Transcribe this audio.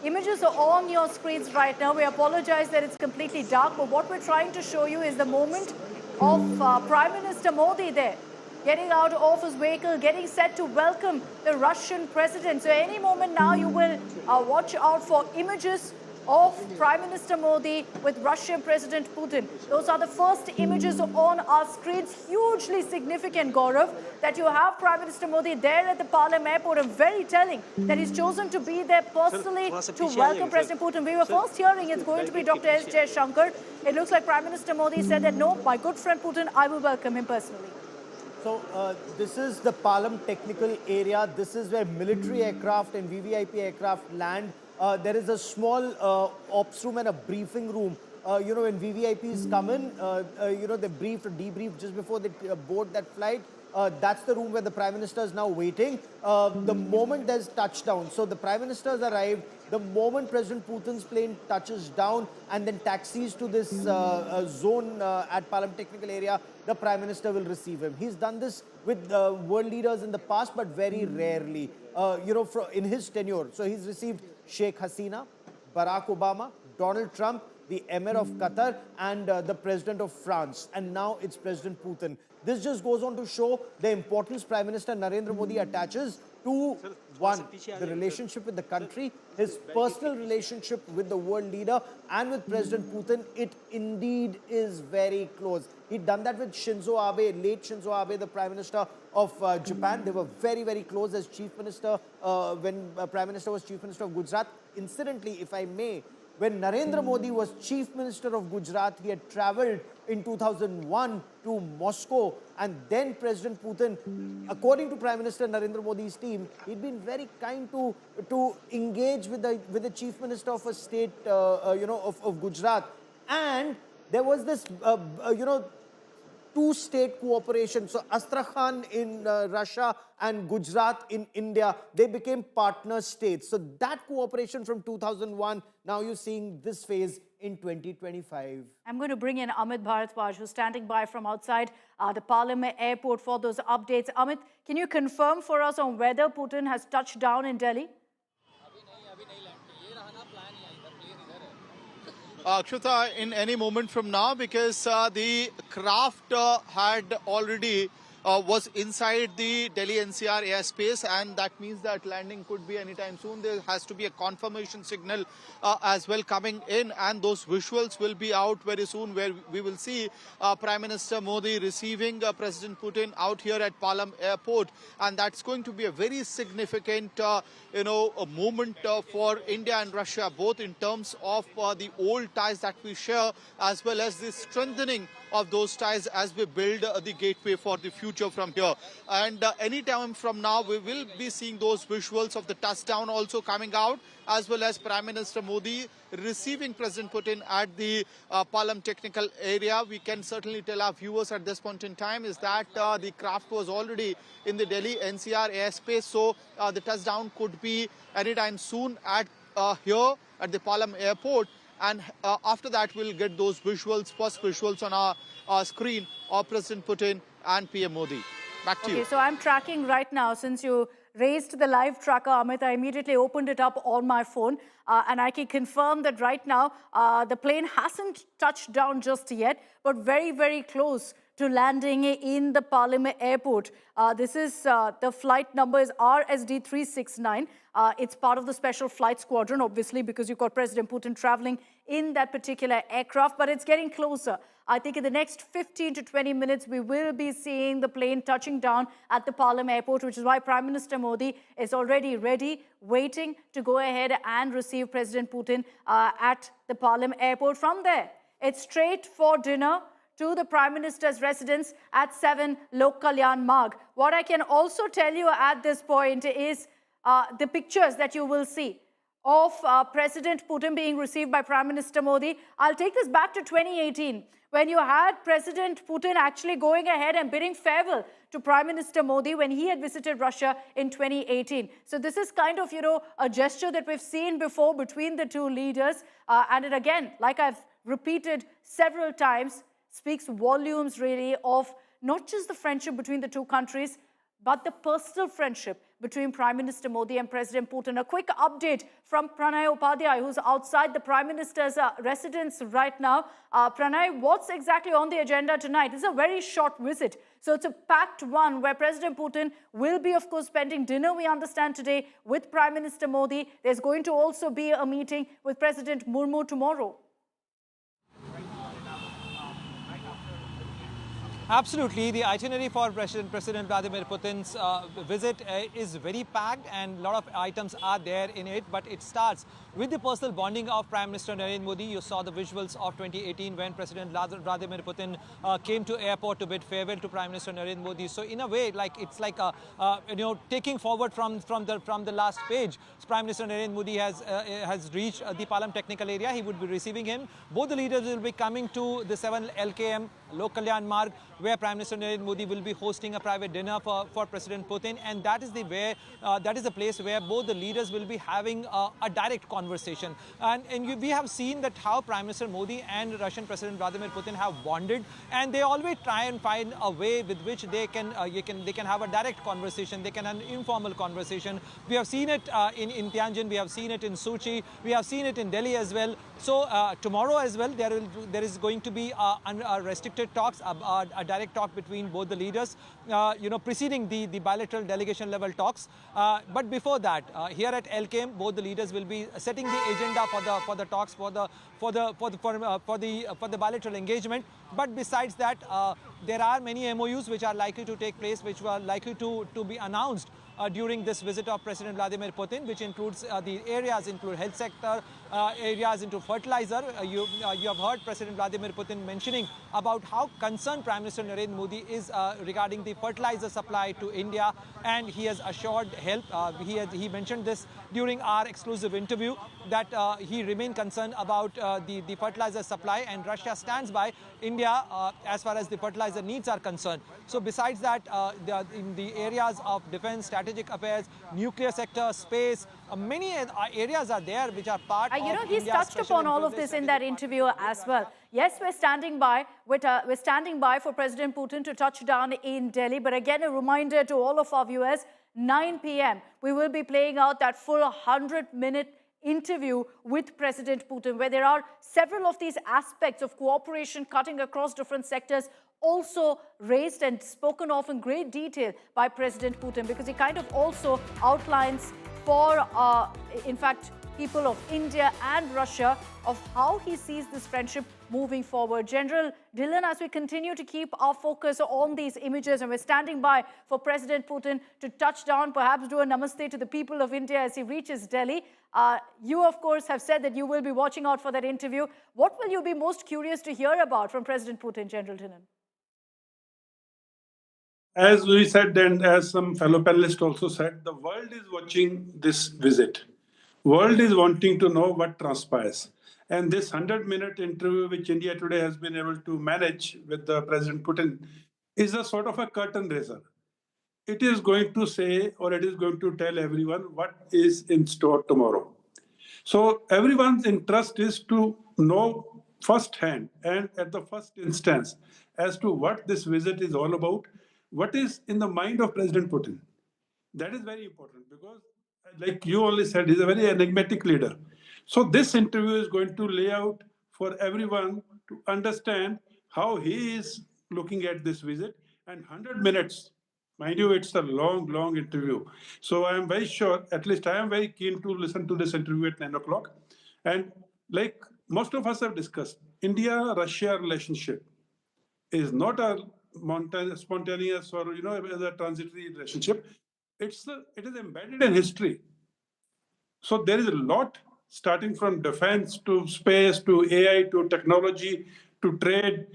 images are on your screens right now. We apologize that it's completely dark, but what we're trying to show you is the moment of Prime Minister Modi there, getting out of his vehicle, getting set to welcome the Russian president. So any moment now you will watch out for images of Prime Minister Modi with Russian President Putin. Those are the first images on our screens. Hugely significant, Gaurav, that you have Prime Minister Modi there at the Palam airport, and very telling that he's chosen to be there personally to welcome President Putin. We were first hearing it's going to be Dr. S. Jaishankar. It looks like Prime Minister Modi said that, no, my good friend Putin, I will welcome him personally. So this is the Palam technical area. This is where military aircraft and VVIP aircraft land. There is a small ops room and a briefing room. When VVIPs come in, they brief or debrief just before they board that flight. That's the room where the Prime Minister is now waiting. The moment there's touchdown, so the Prime Minister has arrived, the moment President Putin's plane touches down and then taxis to this zone at Palam technical area, the Prime Minister will receive him. He's done this with world leaders in the past, but very rarely, in his tenure. So he's received Sheikh Hasina, Barack Obama, Donald Trump, the Emir of Qatar, and the President of France. And now it's President Putin. This just goes on to show the importance Prime Minister Narendra Modi attaches to, one, the relationship with the country, his personal relationship with the world leader, and with President Putin. It indeed is very close. He'd done that with Shinzo Abe, late Shinzo Abe, the Prime Minister of Japan. They were very, very close as Chief Minister when Prime Minister was Chief Minister of Gujarat. Incidentally, if I may, when Narendra Modi was Chief Minister of Gujarat, he had travelled in 2001 to Moscow, and then President Putin, according to Prime Minister Narendra Modi's team, he'd been very kind to engage with the Chief Minister of a state, of Gujarat, and there was this, two-state cooperation. So Astrakhan in Russia and Gujarat in India, they became partner states. So that cooperation from 2001, now you're seeing this phase in 2025. I'm going to bring in Amit Bharadwaj, who's standing by from outside the Palam airport for those updates. Amit, can you confirm for us on whether Putin has touched down in Delhi? Akshata, in any moment from now, because the craft had already was inside the Delhi NCR airspace, and that means that landing could be anytime soon. There has to be a confirmation signal as well coming in, and those visuals will be out very soon, where we will see Prime Minister Modi receiving President Putin out here at Palam airport, and that's going to be a very significant a moment for India and Russia, both in terms of the old ties that we share, as well as the strengthening of those ties as we build the gateway for the future from here. And any time from now, we will be seeing those visuals of the touchdown also coming out, as well as Prime Minister Modi receiving President Putin at the Palam technical area. We can certainly tell our viewers at this point in time is that the craft was already in the Delhi NCR airspace, so the touchdown could be anytime soon at here at the Palam airport. And after that, we'll get those visuals, first visuals on our screen of President Putin and PM Modi. Back to you. Okay, so I'm tracking right now. Since you raised the live tracker, Amit, I immediately opened it up on my phone. And I can confirm that right now, the plane hasn't touched down just yet, but very, very close to landing in the Palam airport. This is, the flight number is RSD 369. It's part of the special flight squadron, obviously, because you've got President Putin traveling in that particular aircraft, but it's getting closer. I think in the next 15 to 20 minutes, we will be seeing the plane touching down at the Palam airport, which is why Prime Minister Modi is already ready, waiting to go ahead and receive President Putin at the Palam airport. From there, it's straight for dinner to the Prime Minister's residence at 7 Lok Kalyan Marg. What I can also tell you at this point is the pictures that you will see of President Putin being received by Prime Minister Modi. I'll take this back to 2018, when you had President Putin actually going ahead and bidding farewell to Prime Minister Modi when he had visited Russia in 2018. So this is kind of, a gesture that we've seen before between the two leaders. And it again, like I've repeated several times, speaks volumes really of not just the friendship between the two countries, but the personal friendship between Prime Minister Modi and President Putin. A quick update from Pranay Upadhyay, who's outside the Prime Minister's residence right now. Pranay, what's exactly on the agenda tonight? It's a very short visit, so it's a packed one where President Putin will be, of course, spending dinner, we understand, today with Prime Minister Modi. There's going to also be a meeting with President Murmu tomorrow. Absolutely. The itinerary for President Vladimir Putin's visit is very packed, and a lot of items are there in it. But it starts with the personal bonding of Prime Minister Narendra Modi. You saw the visuals of 2018 when President Vladimir Putin came to airport to bid farewell to Prime Minister Narendra Modi. So in a way, it's like taking forward from the last page. Prime Minister Narendra Modi has reached the Palam technical area. He would be receiving him. Both the leaders will be coming to the 7 LKM Lok Kalyan Marg, where Prime Minister Narendra Modi will be hosting a private dinner for President Putin, and that is the place where both the leaders will be having a direct conversation. And we have seen that how Prime Minister Modi and Russian President Vladimir Putin have bonded, and they always try and find a way with which they can have a direct conversation. They can have an informal conversation. We have seen it in Tianjin, we have seen it in Sochi, we have seen it in Delhi as well. So tomorrow as well, there is going to be restricted talks, a direct talk between both the leaders, preceding the bilateral delegation level talks. But before that, here at LKM, both the leaders will be setting the agenda for the talks for the bilateral engagement. But besides that, there are many MOUs which are likely to take place, which were likely to be announced during this visit of President Vladimir Putin, which includes the areas include health sector, areas into fertilizer. You have heard President Vladimir Putin mentioning about how concerned Prime Minister Narendra Modi is regarding the fertilizer supply to India, and he has assured help. He mentioned this during our exclusive interview, that he remained concerned about the fertilizer supply, and Russia stands by India as far as the fertilizer needs are concerned. So besides that, in the areas of defense, strategic affairs, nuclear sector, space, many areas are there which are part of he's India's touched special upon all of this in that interview as well. Yes, we're standing by for President Putin to touch down in Delhi. But again, a reminder to all of our viewers, 9 p.m. we will be playing out that full 100-minute interview with President Putin, where there are several of these aspects of cooperation cutting across different sectors also raised and spoken of in great detail by President Putin, because he kind of also outlines for, in fact, people of India and Russia of how he sees this friendship moving forward. General Dhillon, as we continue to keep our focus on these images, and we're standing by for President Putin to touch down, perhaps do a namaste to the people of India as he reaches Delhi. You, of course, have said that you will be watching out for that interview. What will you be most curious to hear about from President Putin, General Dhillon? As we said, and as some fellow panelists also said, the world is watching this visit. World is wanting to know what transpires. And this 100-minute interview, which India today has been able to manage with the President Putin, is a sort of a curtain raiser. It is going to say, or it is going to tell everyone what is in store tomorrow. So everyone's interest is to know firsthand and at the first instance as to what this visit is all about, what is in the mind of President Putin. That is very important because, like you only said, he's a very enigmatic leader. So this interview is going to lay out for everyone to understand how he is looking at this visit. And 100 minutes, mind you, it's a long, long interview. So I am very sure, at least I am very keen to listen to this interview at 9 o'clock. And like most of us have discussed, India-Russia relationship is not a spontaneous or a transitory relationship. It is embedded in history. So there is a lot, starting from defense to space to AI to technology to trade